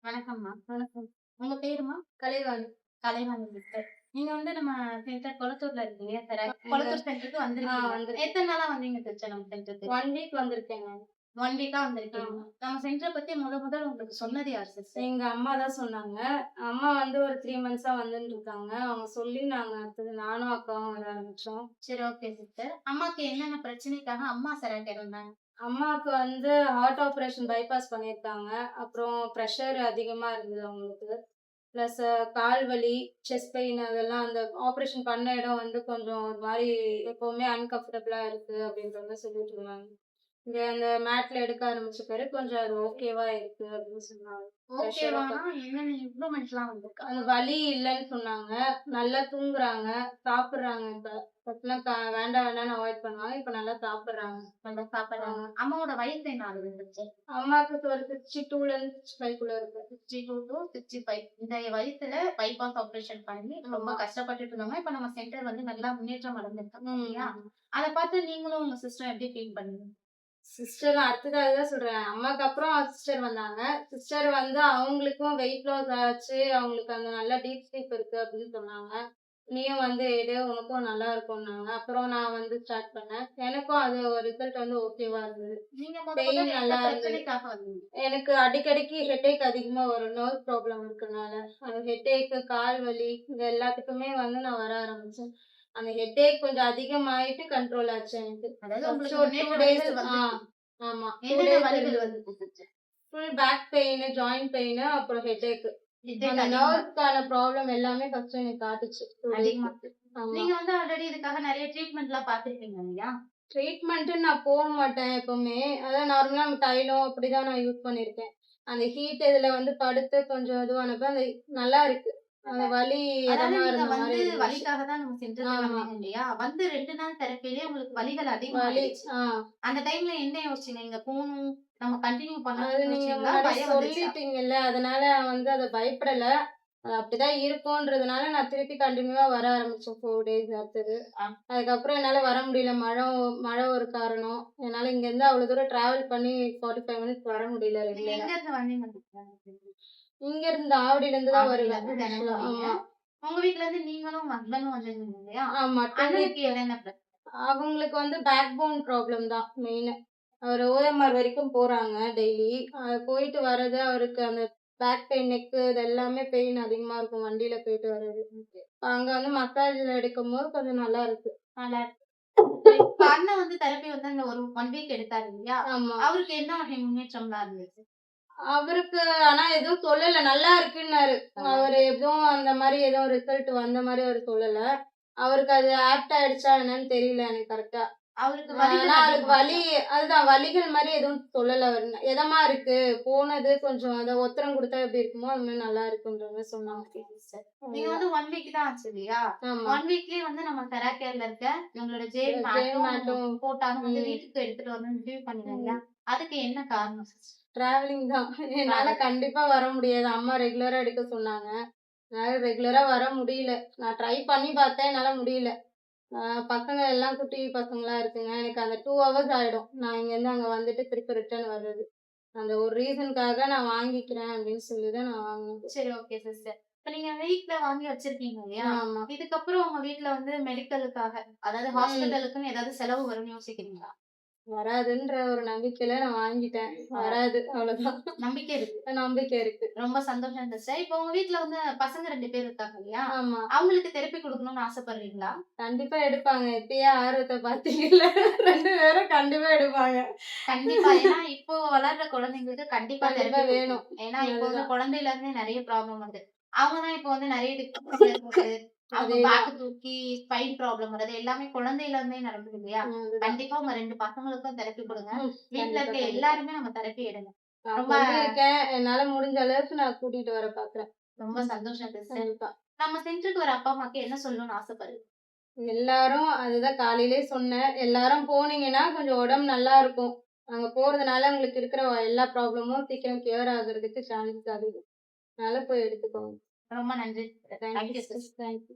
வணக்கம்மா. வணக்கம். உங்க பேருமா? கலைவாணி. கலைவாணி சிஸ்டர். நீங்க நம்ம சென்டர் கொளத்தூர்ல இருக்கீங்க. எங்க கொளத்தூர் சென்டருக்கு வந்திருக்கீங்க. வந்திருக்கேன். எத்தன நாளா வந்தீங்க சிஸ்டர் நம்ம சென்டருக்கு? 1 வீக் வந்திருக்கேன் நானு. 1 வீக்கா வந்திருக்கீங்க. ஆமா. நம்ம சென்டர பத்தி முதல் உங்களுக்கு சொன்னது யார் சிஸ்டர்? எங்க அம்மா தான் சொன்னாங்க. அம்மா வந்து ஒரு 3 மந்த்ஸா வந்துன்னு இருக்காங்க. அவங்க சொல்லி நாங்க அடுத்தது நானும் அக்காவும் வர ஆரம்பிச்சோம். சரி, ஓகே சிஸ்டர். அம்மாக்கு என்னென்ன பிரச்சனைக்காக அம்மா செராட்டர் இருந்தாங்க? அம்மாவுக்கு வந்து ஹார்ட் ஆப்ரேஷன் பைபாஸ் பண்ணியிருக்காங்க. அப்புறம் பிரஷர் அதிகமா இருந்தது அவங்களுக்கு. ப்ளஸ் கால் வலி, செஸ்ட் பெயின் அதெல்லாம் அந்த ஆப்ரேஷன் பண்ண இடம் வந்து கொஞ்சம் ஒரு மாரி எப்பவுமே அன்கம்ஃபர்டபுளா இருக்கு அப்படின்ற மாரி சொல்லிட்டு இருந்தாங்க. இங்க அந்த மேட்ல எடுக்க ஆரம்பிச்ச பிறகு கொஞ்சம் அது ஓகேவா இருக்கு அப்படின்னு சொன்னாங்க. ஓகேவானா என்னென்ன இம்ப்ரூவ்மெண்ட்ஸ்லாம் வந்திருக்கு? அந்த வலி இல்லன்னு சொன்னாங்க. நல்லா தூங்குறாங்க, சாப்பிடுறாங்க இப்ப. ஃபர்ஸ்ட்லாம் வேண்டாம் வேண்டாம்ன்னு அவாய்ட் பண்ணுவாங்க. இப்ப நல்லா சாப்பிடுறாங்க. நல்லா சாப்பிடுறாங்க. அம்மாவோட வயசு என்ன ஆகுது சிஸ்டர்? அம்மாவுக்கு ஒரு 62லேருந்து 65 க்குள்ள இருக்கு. 62 to 65 இந்த வயசுல பைபாஸ் ஆபரேஷன் பண்ணி ரொம்ப ஆமா. கஷ்டப்பட்டுட்டு இருந்தாங்க. இப்ப நம்ம சென்டர் நல்லா முன்னேற்றம் அடைஞ்சிருக்காங்க இல்லையா? ம். அத பார்த்து நீங்களும் உங்க சிஸ்டரும் எப்படி ஃபீல் பண்ணீங்க? சிஸ்டர் அடுத்தது அதுதான் சொல்றேன். அம்மாக்கு அப்புறம் சிஸ்டர் வந்தாங்க. சிஸ்டர் வந்து அவங்களுக்கும் வெயிட் லாஸ் ஆச்சு. அவங்களுக்கு அந்த நல்லா டீப் ஸ்லீப் இருக்கு அப்படின்னு சொன்னாங்க. நீயும் வந்து எடு உனக்கும் நல்லா இருக்கும்னாங்க. அப்புறம் நான் வந்து ஸ்டார்ட் பண்ணேன். எனக்கும் அது ஒரு ரிசல்ட் வந்து ஓகேவா இருந்தது. நீங்க பெயின் முதல்ல எந்த நல்லா இருந்தது. பிரச்சனைக்காக வந்தீங்க? எனக்கு அடிக்கடிக்கு ஹெட்டேக் அதிகமா வரும். நர்வ் ப்ராப்ளம் இருக்கனால. அந்த ஹெட்டேக்கு, கால் வலி இது எல்லாத்துக்குமே வந்து நான் வர ஆரம்பிச்சேன். அந்த ஹெட்டேக் கொஞ்சம் அதிகமாயிட்டு கண்ட்ரோல் ஆச்சு எனக்கு. அதாவது ஃபர்ஸ்ட் உங்களுக்கு ஒரு 2 முன்னேற்ற டேஸ் வலிகள் வந்துச்சு. ஆமா. 2 என்னென்ன டேஸ் வலிகள் இருந்தது. வந்துச்சு sister? Full back pain, joint pain அப்புறம் ஹெட்டேக். ஹெட்டேக் அந்த அதிகமா நர்வ்ஸ்க்கான ப்ராப்ளம் எல்லாமே ஃபர்ஸ்ட் எனக்கு காட்டுச்சு. 2 அதிகமா டேஸ்க்கு. ஆமா. நீங்க ஆல்ரெடி இதுக்காக நெறைய ட்ரீட்மெண்ட்லாம் பார்த்திருப்பீங்க இல்லையா? ட்ரீட்மெண்ட்டுன்னு நான் போ மாட்டேன் எப்பவுமே. அதான் நார்மலா நம்ம தைலம் அப்படிதான் நான் யூஸ் பண்ணியிருக்கேன். அந்த ஹீட் இதுல வந்து படுத்து கொஞ்சம் இதுவானப்ப அந்த நல்லா இருக்கு. அந்த வலி அதாவது இதமா நீங்க இருந்த மாரி இருந்துச்சு. வலிக்காக தான் நம்ம சென்டருக்கு ஆமா. வந்தீங்க இல்லையா? 2 நாள் தெரப்பிலயே உங்களுக்கு வலிகள் வலி அதிகமாயிடுச்சு. ஆ. அந்த டைம்ல என்ன யோசிச்சீங்க? இங்க போணும், நம்ம கன்டின்யூ அது பண்ணணும்னு நீங்க யோசிச்சீங்களா? முன்னாடியே பயம் வந்துச்சா? சொல்லிட்டீங்கல்ல. அதனால வந்து அத பயப்படல. அது அப்படிதான் இருக்கும்ன்றதுனால நான் திருப்பி கன்டினியூவா வர ஆரம்பிச்சேன் 4 டேஸ் அடுத்தது. ஆ. அதுக்கப்புறம் என்னால வர முடியல. மழை ஒரு காரணம். என்னால இங்கருந்து அவ்வளோ தூரம் டிராவல் பண்ணி 45 மினிட்ஸ் வர முடியல நீங்க ரெகுலரா. எங்க இருந்து வந்தீங்க? இங்க இருந்து ஆவடியிலருந்து தான் ஆவடியில வருவேன் இருந்து தினமும் ஆக்சுவலா. வரீங்க. ஆமா. உங்க வீட்ல இருந்து நீங்களும் உங்க ஹஸ்பண்டும் வந்திருந்தீங்க இல்லையா? ஆமா. 2 அண்ணனுக்கு வீக் என்னென்ன பிரச்சனை? அவங்களுக்கு வந்து பேக் போன் ப்ராப்ளம் தான் மெயினு. அவரு ஓஎம்ஆர் வரைக்கும் போறாங்க டெய்லி. போயிட்டு வர்றது அவருக்கு அந்த பேக் பெயின், நெக்கு இது எல்லாமே பெயின் அதிகமா இருக்கும் வண்டியில போயிட்டு வர்றது. அங்க வந்து மசாஜ் எடுக்கும்போது கொஞ்சம் நல்லா இருக்கு. நல்லா இருக்கு. சரி, இப்ப அண்ணன் தெரப்பி அந்த ஒரு 1 வீக் எடுத்தாரு இல்லையா? ஆமா. அவருக்கு என்ன வகை முன்னேற்றம்லாம் இருந்துச்சு? அவருக்கு ஆனா எதுவும் சொல்லல. நல்லா இருக்குன்னாரு. அவரு எதுவும் அந்த மாரி எதுவும் ரிசல்ட் வந்த மாரி அவரு சொல்லல. அவருக்கு அது ஆப்ட் ஆயிடுச்சா என்னன்னு தெரியல எனக்கு கரெக்ட்டா. அவருக்கு ஆனா வலிகள் அதுக்கு அதிகமாச்சா? வலி அதுதான் வலிகள் மாரி எதுவும் சொல்லல அவரு. எதமா இருக்கு. போனது கொஞ்சம் அத ஒத்தடம் குடுத்தா எப்படி இருக்குமோ, அது மாரி நல்லா இருக்குன்ற மாரி சொன்னாங்க. Okay sister. நீங்க அதுதான். 1 வீக் தான் ஆச்சு இல்லையா? ஆமா. 1 வீக்லயே நம்ம தெராகேர்ல இருக்க நம்மளோட ஜெயில் ஜெயம் மேட்டும், மேட்டும் போட்டாலும் ம். வீட்டுக்கு எடுத்துட்டு ரிசீவ் பண்ணீங்க இல்லையா? ம். அதுக்கு என்ன காரணம் சிஸ்டர்? டிராவலிங் தான். என்னால டிராவல். கண்டிப்பா வர முடியாது. அம்மா ரெகுலரா எடுக்க சொன்னாங்க. என்னால ரெகுலரா வர முடியல. நான் ட்ரை பண்ணி பார்த்தேன். என்னால முடியல. ஆ பசங்க எல்லாம் குட்டி பசங்களா இருக்குங்க. எனக்கு அந்த 2 ஹவர்ஸ் ஆயிடும். நான் இங்கேருந்து அங்க வந்துட்டு திருப்பி ரிட்டர்ன் வர்றது. அந்த ஒரு ரீசனுக்காக நான் வாங்கிக்கிறேன் அப்படின்னு சொல்லி தான் நான் வாங்குனது. சரி, ஓகே சிஸ்டர். இப்ப நீங்க வீட்ல வாங்கி வச்சிருக்கீங்க இல்லையா? ஆமா. இதுக்கப்புறம் உங்க வீட்ல மெடிக்கலுக்காக அதாவது ம். ஹாஸ்பிட்டலுக்குன்னு ஏதாவது செலவு வரும்னு யோசிக்கிறீங்களா? வராதுன்ற ஒரு நம்பிக்கையில நான் வாங்கிட்டேன். வராது. வராது அவ்வளோதான். நம்பிக்கை இருக்கு. நம்பிக்கை இருக்கு. ரொம்ப சந்தோஷம் சிஸ்டர். இப்போ உங்க வீட்ல பசங்க 2 பேர் இருக்காங்க இல்லையா? ஆமா. அவங்களுக்கு தெரப்பி குடுக்கணும்னு ஆசைப்படுறீங்களா? கண்டிப்பா எடுப்பாங்க. இப்பயே ஆர்வத்த பார்த்தீங்கல்ல 2 பேரும் கண்டிப்பா எடுப்பாங்க. கண்டிப்பா. ஏன்னா, இப்போ வளர்ற குழந்தைங்களுக்கு கண்டிப்பா கண்டிப்பா தெரப்பி வேணும். குடுக்கணும். ஏன்னா, இப்போ அதுதான். குழந்தையில இருந்தே நெறைய ப்ராப்ளம் வருது. அவங்க தான் இப்போ நெறைய டிப்ரெஷன்ல இருக்கிறது, அவங்க பேக் அதேதான். தூக்கி ஸ்பைன் ப்ராப்ளம் வர்றது எல்லாமே குழந்தையில இருந்தே நடக்குது இல்லையா? அதுதான். கண்டிப்பா உங்க 2 பசங்களுக்கும் தெரப்பி குடுங்க. வீட்ல கண்டிப்பா, இருக்க கண்டிப்பா. எல்லாருமே நம்ம தெரப்பி எடுங்க. நான் ரொம்ப சொல்லியிருக்கேன். என்னால முடிஞ்ச அளவுக்கு நான் கூட்டிட்டு வர பார்க்குறேன். ரொம்ப சந்தோஷம் சிஸ்டர். கண்டிப்பா. நம்ம சென்டருக்கு வர அப்பா, அம்மாக்கு என்ன சொல்லணும்னு ஆசைப்படுறீங்க? எல்லாரும் அதுதான் காலையிலயே சொன்னேன். எல்லாரும் போனீங்கன்னா கொஞ்சம் உடம்பு நல்லா இருக்கும். அங்க போறதுனால உங்களுக்கு இருக்கிற எல்லா ப்ராப்ளமும் சீக்கிரம் கியூர் ஆகுறதுக்கு சான்சஸ் அதிகம். அதனால போய் எடுத்துக்கோங்க. ரொம்ப நன்றி sister. Thank you thank you sister. Sister. Thank you.